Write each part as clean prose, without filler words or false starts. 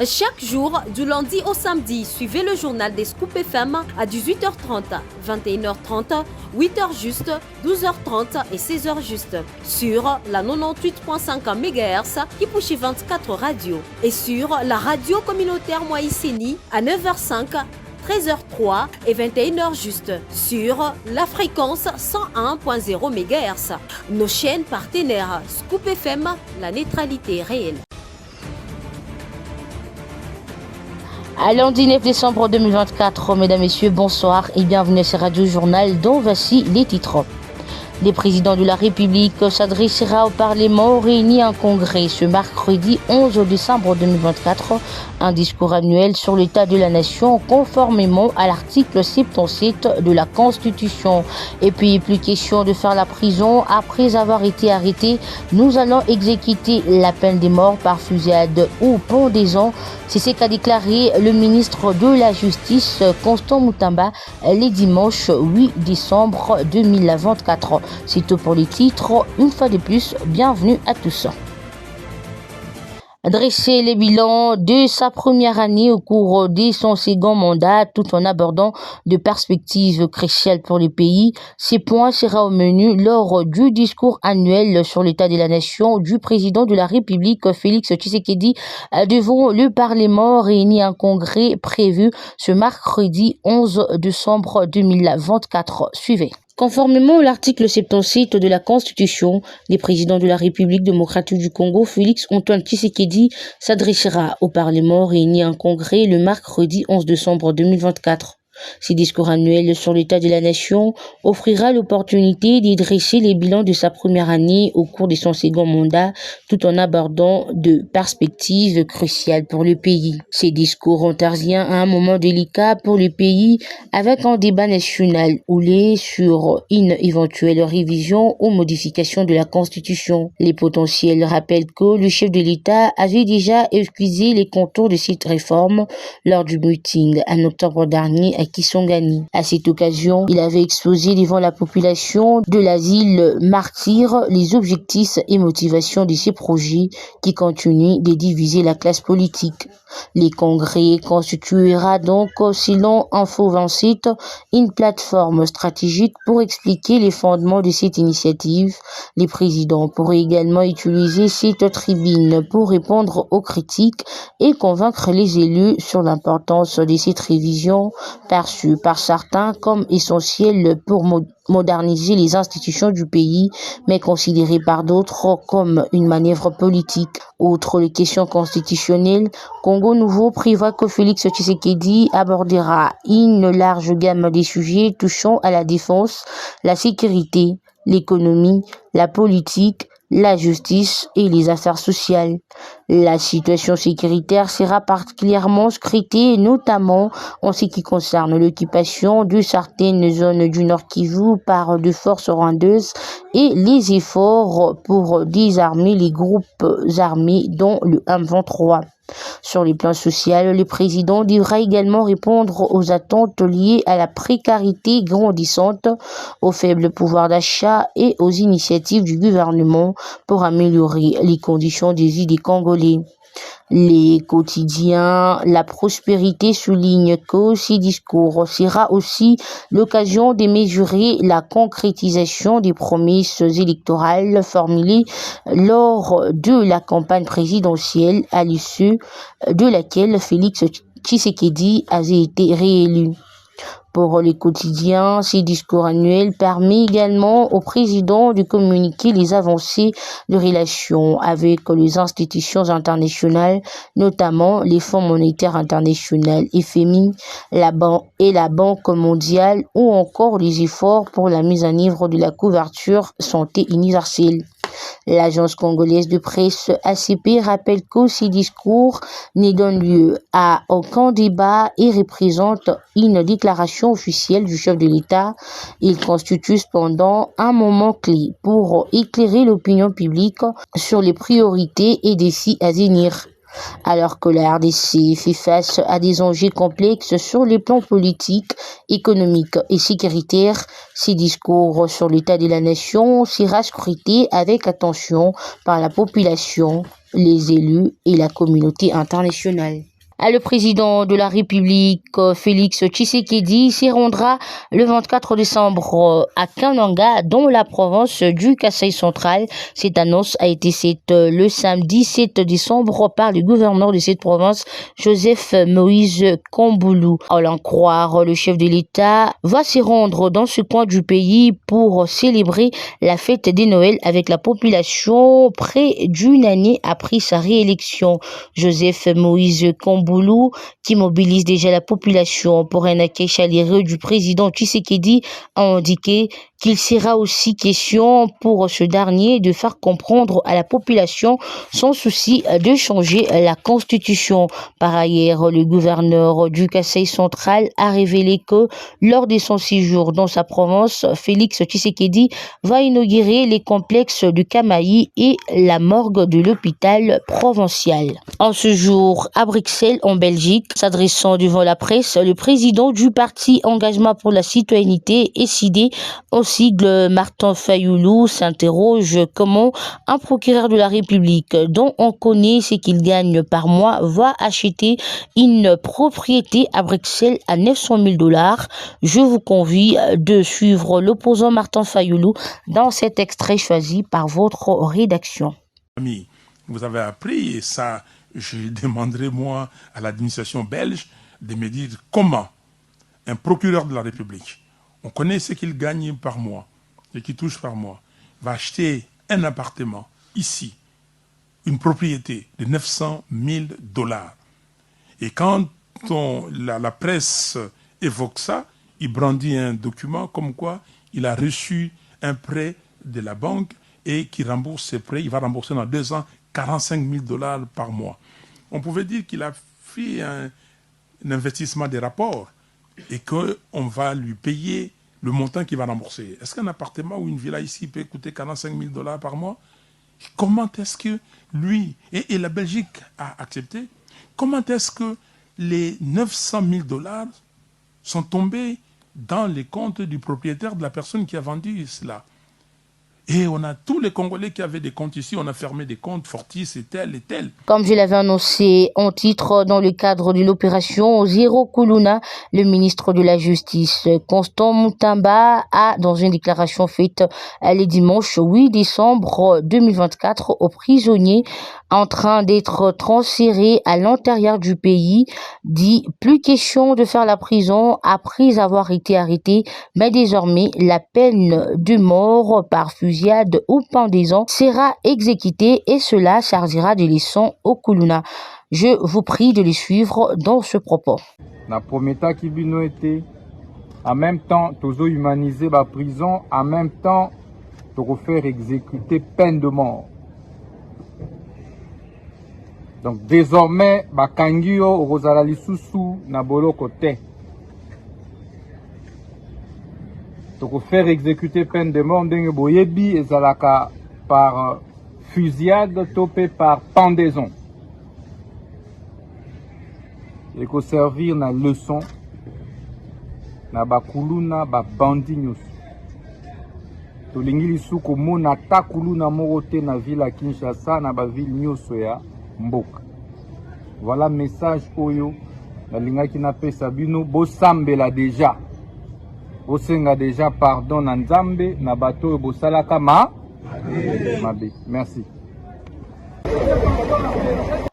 Chaque jour, du lundi au samedi, suivez le journal des Scoop FM à 18h30, 21h30, 8h juste, 12h30 et 16h juste sur la 98.5 MHz qui pousse 24 radios et sur la radio communautaire Moïseni à 9h05, 13h03 et 21h juste sur la fréquence 101.0 MHz. Nos chaînes partenaires Scoop FM, la neutralité réelle. À lundi 9 décembre 2024, mesdames, messieurs, bonsoir et bienvenue à ce Radio Journal dont voici les titres. Le président de la République s'adressera au Parlement réuni en congrès ce mercredi 11 décembre 2024, un discours annuel sur l'état de la nation conformément à l'article 77 de la Constitution. Et puis plus question de faire la prison après avoir été arrêté. Nous allons exécuter la peine de mort par fusillade ou pendaison. C'est ce qu'a déclaré le ministre de la Justice Constant Moutamba le dimanche 8 décembre 2024. C'est tout pour les titres. Une fois de plus, bienvenue à tous. Dresser les bilans de sa première année au cours de son second mandat tout en abordant de perspectives cruciales pour le pays. Ces points sera au menu lors du discours annuel sur l'état de la nation du président de la République Félix Tshisekedi devant le Parlement réuni en congrès prévu ce mercredi 11 décembre 2024. Suivez. Conformément à l'article 77 de la Constitution, le président de la République démocratique du Congo, Félix Antoine Tshisekedi, s'adressera au Parlement réuni en congrès le mercredi 11 décembre 2024. Ce discours annuel sur l'état de la nation offrira l'opportunité de dresser les bilans de sa première année au cours de son second mandat tout en abordant de perspectives cruciales pour le pays. Ces discours interviennent à un moment délicat pour le pays avec un débat national houlé sur une éventuelle révision ou modification de la Constitution. Les potentiels rappellent que le chef de l'État avait déjà esquissé les contours de cette réforme lors du meeting en octobre dernier à Kisangani. À cette occasion, il avait exposé devant la population de l'asile martyr les objectifs et motivations de ces projets qui continuent de diviser la classe politique. Les congrès constituera donc, selon Info 27, une plateforme stratégique pour expliquer les fondements de cette initiative. Les présidents pourraient également utiliser cette tribune pour répondre aux critiques et convaincre les élus sur l'importance de cette révision perçue par certains comme essentielle pour moderniser les institutions du pays, mais considérée par d'autres comme une manœuvre politique. Outre les questions constitutionnelles, Congo Nouveau prévoit que Félix Tshisekedi abordera une large gamme de sujets touchant à la défense, la sécurité, l'économie, la politique, la justice et les affaires sociales. La situation sécuritaire sera particulièrement scrutée, notamment en ce qui concerne l'occupation de certaines zones du Nord Kivu par de forces rwandaises et les efforts pour désarmer les groupes armés dont le M23. Sur le plan social, le président devra également répondre aux attentes liées à la précarité grandissante, au faible pouvoir d'achat et aux initiatives du gouvernement pour améliorer les conditions de vie des Congolais. Les quotidiens La Prospérité souligne que ce discours sera aussi l'occasion de mesurer la concrétisation des promesses électorales formulées lors de la campagne présidentielle à l'issue de laquelle Félix Tshisekedi avait été réélu. Pour les quotidiens, ces discours annuels permettent également au président de communiquer les avancées de relations avec les institutions internationales, notamment les Fonds monétaires internationaux, FMI, la Banque mondiale, ou encore les efforts pour la mise en œuvre de la couverture santé universelle. L'agence congolaise de presse ACP rappelle que ces discours ne donnent lieu à aucun débat et représentent une déclaration officielle du chef de l'État. Ils constituent cependant un moment clé pour éclairer l'opinion publique sur les priorités et défis à venir. Alors que la RDC fait face à des enjeux complexes sur les plans politiques, économiques et sécuritaires, ces discours sur l'état de la nation sera scruté avec attention par la population. les élus et la communauté internationale. Le président de la République, Félix Tshisekedi, s'y rendra le 24 décembre à Kananga, dans la province du Kasaï central. Cette annonce a été faite le samedi 7 décembre par le gouverneur de cette province, Joseph Moïse Kamboulou. À l'en croire, le chef de l'État va s'y rendre dans ce coin du pays pour célébrer la fête des Noël avec la population près d'une année après sa réélection. Joseph Moïse Kamboulou, qui mobilise déjà la population pour un accueil chaleureux du président Tshisekedi, a indiqué qu'il sera aussi question pour ce dernier de faire comprendre à la population son souci de changer la constitution. Par ailleurs, le gouverneur du Kasaï central a révélé que lors de son séjour dans sa province, Félix Tshisekedi va inaugurer les complexes de Kamaï et la morgue de l'hôpital provincial. En ce jour, à Bruxelles, en Belgique, s'adressant devant la presse, le président du parti Engagement pour la citoyenneté, SID, au sigle Martin Fayoulou, s'interroge comment un procureur de la République, dont on connaît ce qu'il gagne par mois, va acheter une propriété à Bruxelles à 900 000 $. Je vous convie de suivre l'opposant Martin Fayoulou dans cet extrait choisi par votre rédaction. Vous avez appris, et ça, je demanderai moi à l'administration belge de me dire comment un procureur de la République, on connaît ce qu'il gagne par mois, ce qu'il touche par mois, va acheter un appartement ici, une propriété de 900 000 $. Et quand la presse évoque ça, il brandit un document comme quoi il a reçu un prêt de la banque et qui rembourse ses prêts, il va rembourser dans 2 ans 45 000 $ par mois. On pouvait dire qu'il a fait un investissement des rapports et qu'on va lui payer le montant qu'il va rembourser. Est-ce qu'un appartement ou une villa ici peut coûter 45 000 $ par mois? Comment est-ce que lui, et la Belgique a accepté, comment est-ce que les 900 000 $ sont tombés dans les comptes du propriétaire de la personne qui a vendu cela? Et on a tous les Congolais qui avaient des comptes ici, on a fermé des comptes, Fortis et tel et tel. Comme je l'avais annoncé en titre dans le cadre de l'opération Zéro Kuluna, le ministre de la Justice, Constant Mutamba, a, dans une déclaration faite le dimanche 8 décembre 2024 aux prisonniers en train d'être transférés à l'intérieur du pays, dit plus question de faire la prison après avoir été arrêté, mais désormais la peine de mort par fusillade ou pendaison sera exécutée et cela servira de leçon au Kuluna. Je vous prie de les suivre dans ce propos. Na prometa qui bino été en même temps tozo humaniser la prison, en même temps de refaire exécuter peine de mort. Donc désormais bakangio rozala lisusu na boloko te. Donc faire exécuter peine de mort ndenge boyebi ezalaka par fusillade topé par pendaison. Et ko servir na leçon na bakuluna ba bandi nyusu. Tolingi lisu ko mona takuluna moko te na ville à Kinshasa na ba ville nyusu ya mboka. Voilà message oyo na linga ki na pesa bino bosambela déjà. Bosenga déjà pardon na Nzambe na bato bosalaka mabe. Merci.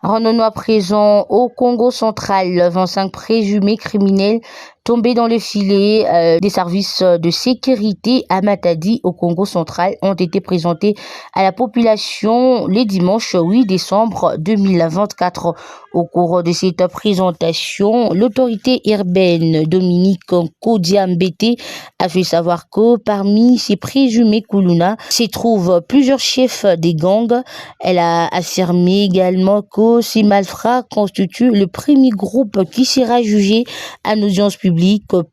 Rendons-nous à présent au Congo central. 25 présumés criminels tombés dans le filet des services de sécurité à Matadi au Congo central ont été présentés à la population le dimanche 8 décembre 2024. Au cours de cette présentation, l'autorité urbaine Dominique Kodiambete a fait savoir que parmi ces présumés Kuluna se trouvent plusieurs chefs des gangs. Elle a affirmé également que ces malfrats constituent le premier groupe qui sera jugé en audience publique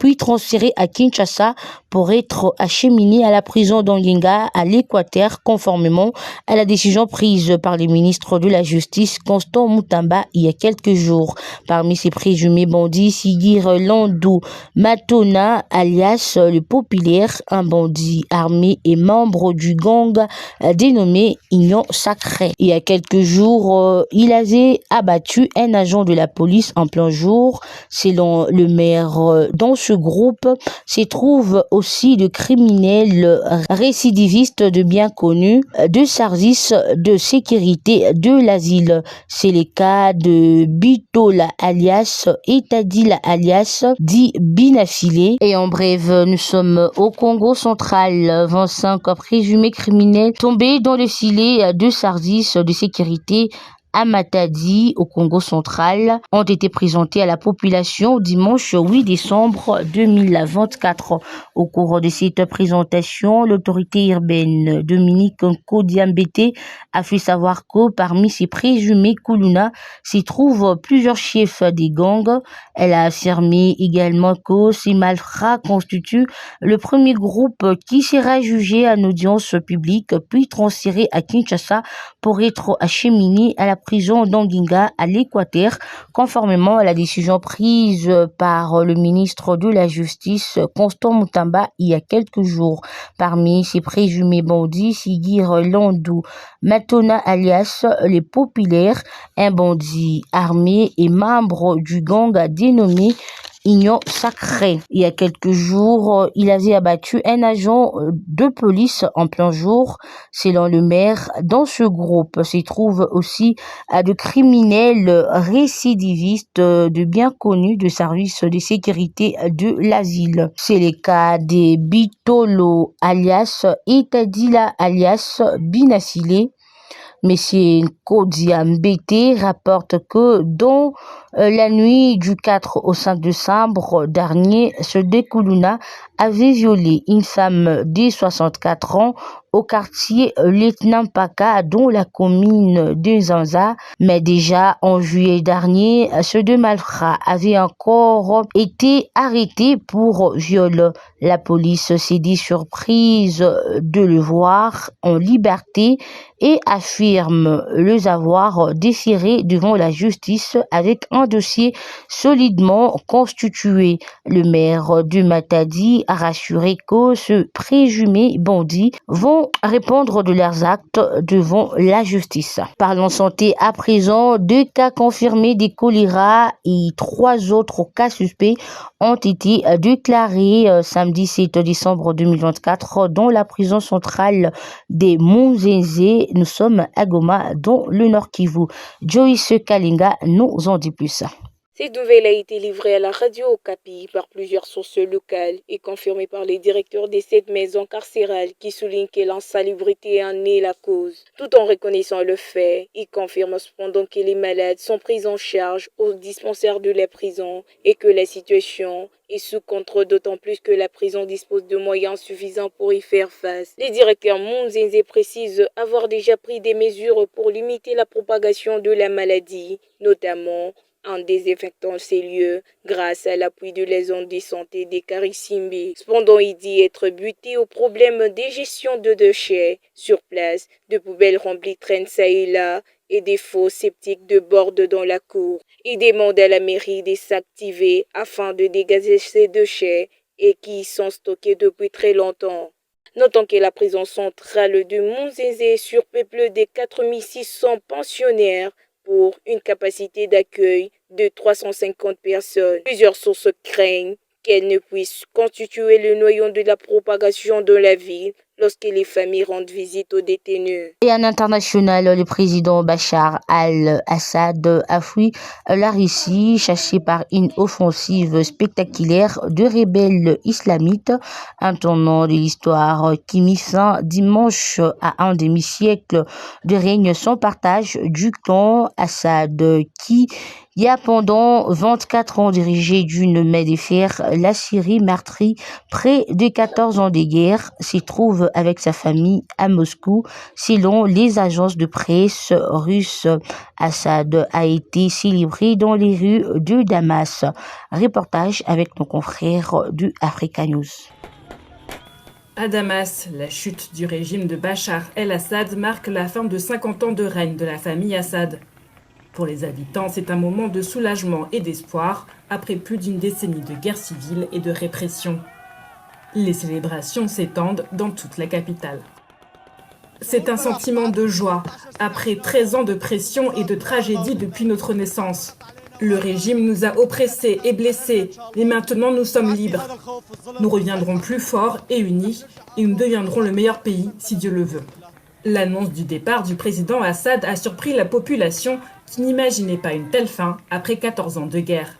puis transféré à Kinshasa pour être acheminé à la prison d'Onyenga à l'Équateur conformément à la décision prise par le ministre de la Justice Constant Mutamba hier. y a quelques jours. Parmi ces présumés bandits, Sigir Landou Matona, alias le Populaire, un bandit armé et membre du gang dénommé Union Sacrée. Il y a quelques jours, il avait abattu un agent de la police en plein jour. Selon le maire, dans ce groupe se trouvent aussi de criminels récidivistes de bien connus de services de sécurité de l'asile. C'est le cas de Bitola alias Etadila alias dit Binafilé. Et en bref, nous sommes au Congo central. 25 présumés criminels tombés dans le filet de services de sécurité à Matadi, au Congo central, ont été présentés à la population dimanche 8 décembre 2024. Au cours de cette présentation, l'autorité urbaine Dominique Nkodiambete a fait savoir que parmi ces présumés Kuluna s'y trouvent plusieurs chefs des gangs. Elle a affirmé également que ces malfrats constituent le premier groupe qui sera jugé en audience publique puis transféré à Kinshasa pour être acheminé à la prison d'Anguinga à l'Équateur, conformément à la décision prise par le ministre de la Justice, Constant Mutamba, il y a quelques jours. Parmi ces présumés bandits, Sigir Landou Matona alias les Populaires, un bandit armé et membre du gang dénommé Union Sacrée. Il y a quelques jours, il avait abattu un agent de police en plein jour. Selon le maire, dans ce groupe se trouvent aussi de criminels récidivistes de bien connus de services de sécurité de l'asile. C'est le cas des Bitolo alias Etadila alias Binafilé. Monsieur Nkodiambete rapporte que dans la nuit du 4 au 5 décembre dernier, ce Kuluna avait violé une femme de 64 ans au quartier Lieutenant Paka, dont la commune de Zanza. Mais déjà en juillet dernier, ce deux malfrats avait encore été arrêté pour viol. La police s'est dit surprise de le voir en liberté et affirme les avoir déférés devant la justice avec un dossier solidement constitué. Le maire de Matadi a rassuré que ce présumé bandit vont répondre de leurs actes devant la justice. Parlons santé à présent. 2 cas confirmés de choléra et 3 autres cas suspects ont été déclarés samedi 7 décembre 2024 dans la prison centrale des Munzenze. Nous sommes à Goma, dans le Nord Kivu. Joyce Kalinga nous en dit plus. Cette nouvelle a été livrée à la radio Okapi par plusieurs sources locales et confirmée par les directeurs des 7 maisons carcérales qui soulignent que l'insalubrité en est la cause. Tout en reconnaissant le fait, ils confirment cependant que les malades sont pris en charge au dispensaire de la prison et que la situation est sous contrôle, d'autant plus que la prison dispose de moyens suffisants pour y faire face. Les directeurs Munzenze précisent avoir déjà pris des mesures pour limiter la propagation de la maladie, notamment en désinfectant ces lieux grâce à l'appui de la zone de santé des Karisimbi. Cependant, il dit être buté au problème de gestion de déchets. Sur place, de poubelles remplies traînent ça et là et des faux sceptiques débordent dans la cour. Il demande à la mairie de s'activer afin de dégager ces déchets et qui y sont stockés depuis très longtemps. Notons que la prison centrale de Munzenze est surpeuplée de 4600 pensionnaires pour une capacité d'accueil de 350 personnes. Plusieurs sources craignent qu'elle ne puisse constituer le noyau de la propagation de la ville lorsque les familles rendent visite aux détenus. Et en international, le président Bachar al-Assad a fui la Russie, chassé par une offensive spectaculaire de rebelles islamites, un tournant de l'histoire qui mit fin dimanche à un demi-siècle de règne sans partage du clan Assad, qui il y a pendant 24 ans dirigé d'une main de fer la Syrie meurtrie, près de 14 ans de guerre, s'y trouve avec sa famille à Moscou. Selon les agences de presse russes, Assad a été célébré dans les rues de Damas. Reportage avec nos confrères du Africa News. À Damas, la chute du régime de Bachar el-Assad marque la fin de 50 ans de règne de la famille Assad. Pour les habitants, c'est un moment de soulagement et d'espoir après plus d'une décennie de guerre civile et de répression. Les célébrations s'étendent dans toute la capitale. C'est un sentiment de joie, après 13 ans de pression et de tragédie depuis notre naissance. Le régime nous a oppressés et blessés, mais maintenant nous sommes libres. Nous reviendrons plus forts et unis, et nous deviendrons le meilleur pays, si Dieu le veut. L'annonce du départ du président Assad a surpris la population qui n'imaginait pas une telle fin après 14 ans de guerre.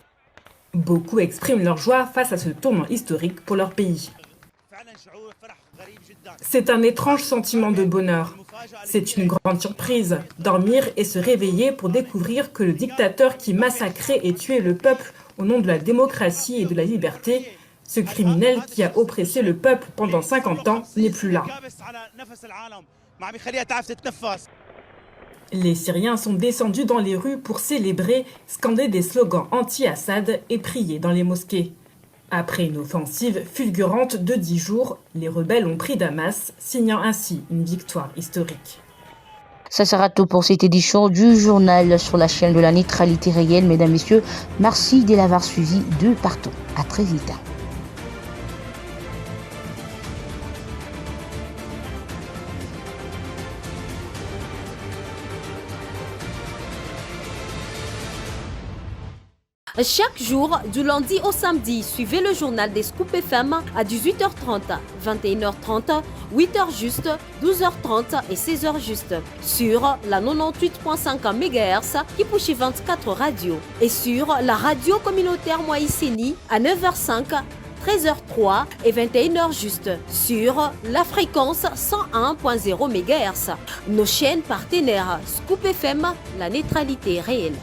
Beaucoup expriment leur joie face à ce tournant historique pour leur pays. C'est un étrange sentiment de bonheur. C'est une grande surprise, dormir et se réveiller pour découvrir que le dictateur qui massacrait et tuait le peuple au nom de la démocratie et de la liberté, ce criminel qui a oppressé le peuple pendant 50 ans, n'est plus là. Les Syriens sont descendus dans les rues pour célébrer, scander des slogans anti-Assad et prier dans les mosquées. Après une offensive fulgurante de 10 jours, les rebelles ont pris Damas, signant ainsi une victoire historique. Ça sera tout pour cette édition du journal sur la chaîne de la neutralité réelle. Mesdames, Messieurs, merci de l'avoir suivi de partout. À très vite. Chaque jour, du lundi au samedi, suivez le journal des Scoop FM à 18h30, 21h30, 8h juste, 12h30 et 16h juste sur la 98.5 MHz qui pousse 24 radios et sur la radio communautaire Moïseni à 9h05, 13h03 et 21h juste sur la fréquence 101.0 MHz. Nos chaînes partenaires Scoop FM, la neutralité réelle.